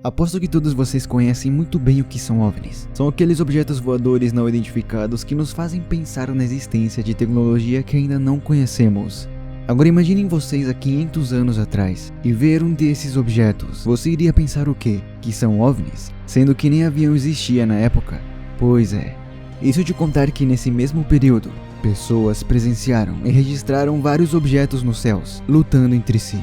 Aposto que todos vocês conhecem muito bem o que são OVNIs. São aqueles objetos voadores não identificados que nos fazem pensar na existência de tecnologia que ainda não conhecemos. Agora imaginem vocês há 500 anos atrás e ver um desses objetos. Você iria pensar o quê? Que são OVNIs? Sendo que nem avião existia na época? Pois é. Isso de contar que nesse mesmo período, pessoas presenciaram e registraram vários objetos nos céus, lutando entre si.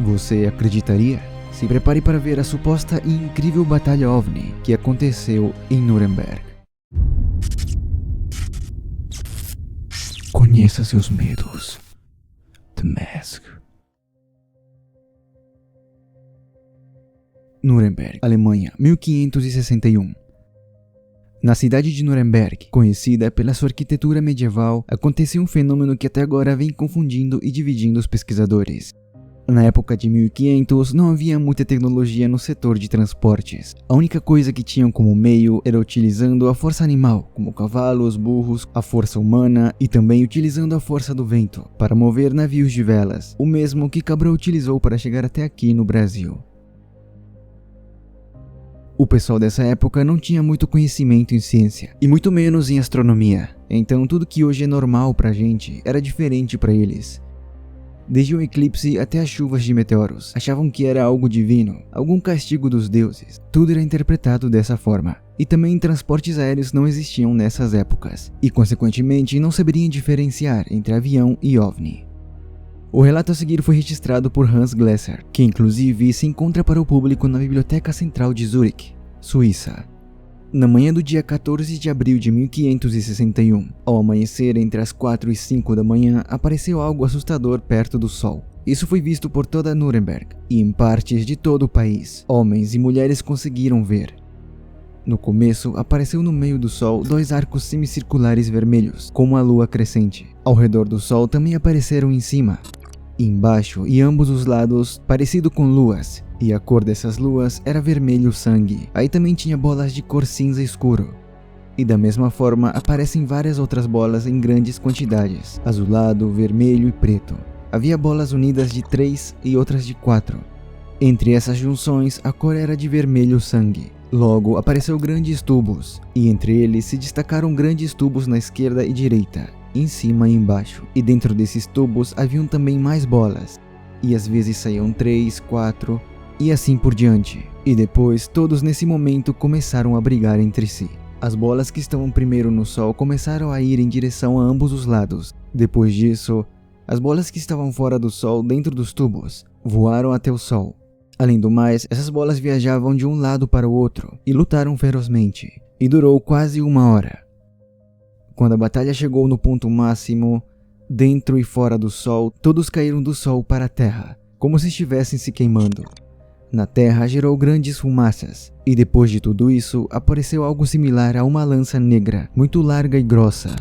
Você acreditaria? Se prepare para ver a suposta e incrível batalha OVNI que aconteceu em Nuremberg. Conheça seus medos. The Mask. Nuremberg, Alemanha, 1561. Na cidade de Nuremberg, conhecida pela sua arquitetura medieval, aconteceu um fenômeno que até agora vem confundindo e dividindo os pesquisadores. Na época de 1500, não havia muita tecnologia no setor de transportes. A única coisa que tinham como meio era utilizando a força animal, como cavalos, burros, a força humana e também utilizando a força do vento para mover navios de velas, o mesmo que Cabral utilizou para chegar até aqui no Brasil. O pessoal dessa época não tinha muito conhecimento em ciência, e muito menos em astronomia, então tudo que hoje é normal pra gente era diferente pra eles. Desde o eclipse até as chuvas de meteoros, achavam que era algo divino, algum castigo dos deuses. Tudo era interpretado dessa forma. E também transportes aéreos não existiam nessas épocas, e consequentemente não saberiam diferenciar entre avião e OVNI. O relato a seguir foi registrado por Hans Glasser, que inclusive se encontra para o público na Biblioteca Central de Zurich, Suíça. Na manhã do dia 14 de abril de 1561, ao amanhecer entre as 4 e 5 da manhã, apareceu algo assustador perto do sol. Isso foi visto por toda Nuremberg e em partes de todo o país. Homens e mulheres conseguiram ver. No começo, apareceu no meio do sol 2 arcos semicirculares vermelhos, como a lua crescente. Ao redor do sol também apareceram em cima, embaixo e ambos os lados, parecido com luas. E a cor dessas luas era vermelho sangue. Aí também tinha bolas de cor cinza escuro. E da mesma forma aparecem várias outras bolas em grandes quantidades, azulado, vermelho e preto. Havia bolas unidas de 3 e outras de 4. Entre essas junções a cor era de vermelho sangue. Logo apareceu grandes tubos, e entre eles se destacaram grandes tubos na esquerda e direita, em cima e embaixo. E dentro desses tubos haviam também mais bolas. E às vezes saíam 3, 4... e assim por diante. E depois, todos nesse momento começaram a brigar entre si. As bolas que estavam primeiro no sol começaram a ir em direção a ambos os lados. Depois disso, as bolas que estavam fora do sol, dentro dos tubos, voaram até o sol. Além do mais, essas bolas viajavam de um lado para o outro e lutaram ferozmente. E durou quase 1 hora. Quando a batalha chegou no ponto máximo, dentro e fora do sol, todos caíram do sol para a terra, como se estivessem se queimando. Na terra gerou grandes fumaças, e depois de tudo isso, apareceu algo similar a uma lança negra, muito larga e grossa.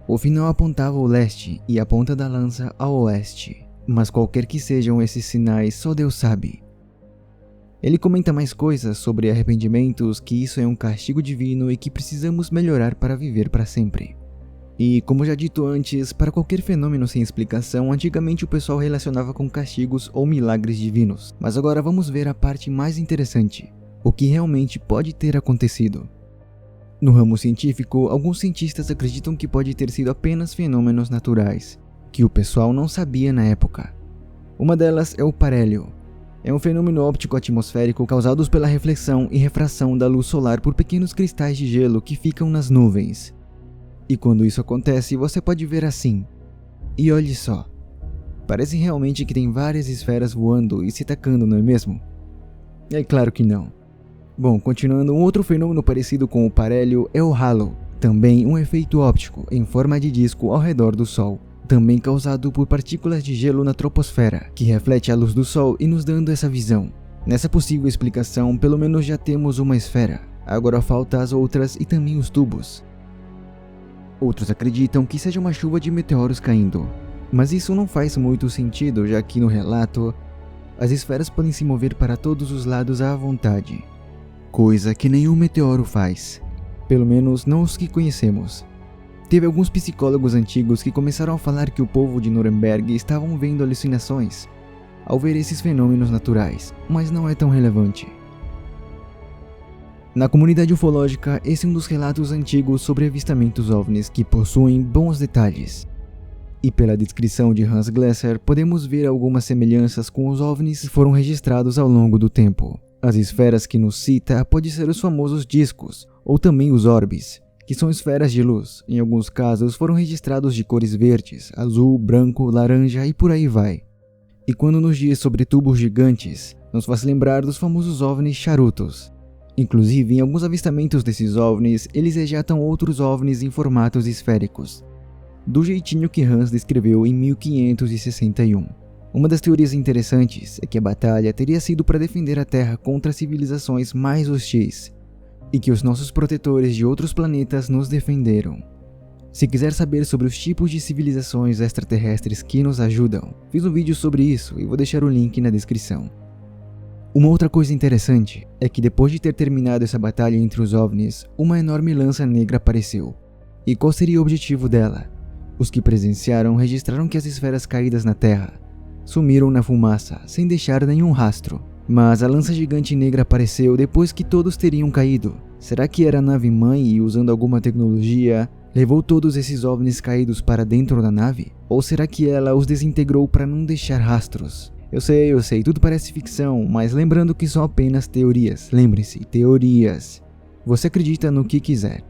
O final apontava ao leste e a ponta da lança ao oeste, mas qualquer que sejam esses sinais, só Deus sabe. Ele comenta mais coisas sobre arrependimentos, que isso é um castigo divino e que precisamos melhorar para viver para sempre. E, como já dito antes, para qualquer fenômeno sem explicação, antigamente o pessoal relacionava com castigos ou milagres divinos. Mas agora vamos ver a parte mais interessante, o que realmente pode ter acontecido. No ramo científico, alguns cientistas acreditam que pode ter sido apenas fenômenos naturais, que o pessoal não sabia na época. Uma delas é o parélio. É um fenômeno óptico atmosférico causado pela reflexão e refração da luz solar por pequenos cristais de gelo que ficam nas nuvens. E quando isso acontece, você pode ver assim. E olhe só. Parece realmente que tem várias esferas voando e se tacando, não é mesmo? É claro que não. Bom, continuando, um outro fenômeno parecido com o parélio é o halo. Também um efeito óptico em forma de disco ao redor do Sol. Também causado por partículas de gelo na troposfera, que reflete a luz do Sol e nos dando essa visão. Nessa possível explicação, pelo menos já temos uma esfera. Agora falta as outras e também os tubos. Outros acreditam que seja uma chuva de meteoros caindo, mas isso não faz muito sentido, já que no relato, as esferas podem se mover para todos os lados à vontade, coisa que nenhum meteoro faz, pelo menos não os que conhecemos. Teve alguns psicólogos antigos que começaram a falar que o povo de Nuremberg estavam vendo alucinações ao ver esses fenômenos naturais, mas não é tão relevante. Na comunidade ufológica, esse é um dos relatos antigos sobre avistamentos OVNIs que possuem bons detalhes. E pela descrição de Hans Glasser, podemos ver algumas semelhanças com os OVNIs que foram registrados ao longo do tempo. As esferas que nos cita podem ser os famosos discos, ou também os orbes, que são esferas de luz. Em alguns casos foram registrados de cores verdes, azul, branco, laranja e por aí vai. E quando nos diz sobre tubos gigantes, nos faz lembrar dos famosos OVNIs charutos. Inclusive, em alguns avistamentos desses OVNIs, eles ejetam outros OVNIs em formatos esféricos, do jeitinho que Hans descreveu em 1561. Uma das teorias interessantes é que a batalha teria sido para defender a Terra contra civilizações mais hostis, e que os nossos protetores de outros planetas nos defenderam. Se quiser saber sobre os tipos de civilizações extraterrestres que nos ajudam, fiz um vídeo sobre isso e vou deixar o link na descrição. Uma outra coisa interessante é que depois de ter terminado essa batalha entre os OVNIs, uma enorme lança negra apareceu. E qual seria o objetivo dela? Os que presenciaram registraram que as esferas caídas na Terra sumiram na fumaça, sem deixar nenhum rastro. Mas a lança gigante negra apareceu depois que todos teriam caído. Será que era a nave-mãe e, usando alguma tecnologia, levou todos esses OVNIs caídos para dentro da nave? Ou será que ela os desintegrou para não deixar rastros? Eu sei, tudo parece ficção, mas lembrando que são apenas teorias. Lembre-se, teorias. Você acredita no que quiser.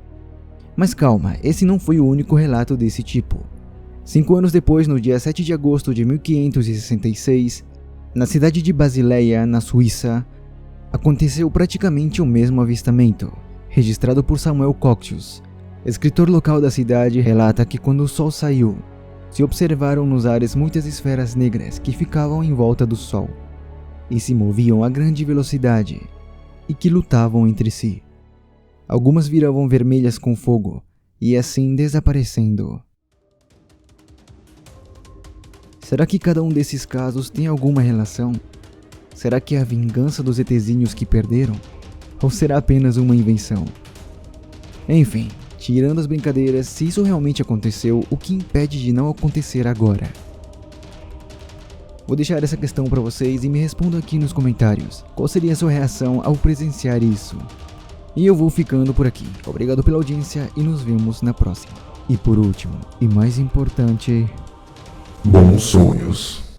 Mas calma, esse não foi o único relato desse tipo. 5 anos depois, no dia 7 de agosto de 1566, na cidade de Basileia, na Suíça, aconteceu praticamente o mesmo avistamento, registrado por Samuel Coctius. Escritor local da cidade relata que quando o sol saiu, se observaram nos ares muitas esferas negras que ficavam em volta do sol e se moviam a grande velocidade e que lutavam entre si. Algumas viravam vermelhas com fogo e assim desaparecendo. Será que cada um desses casos tem alguma relação? Será que é a vingança dos ETzinhos que perderam? Ou será apenas uma invenção? Enfim, tirando as brincadeiras, se isso realmente aconteceu, o que impede de não acontecer agora? Vou deixar essa questão para vocês e me respondam aqui nos comentários. Qual seria a sua reação ao presenciar isso? E eu vou ficando por aqui. Obrigado pela audiência e nos vemos na próxima. E por último, e mais importante, bons sonhos.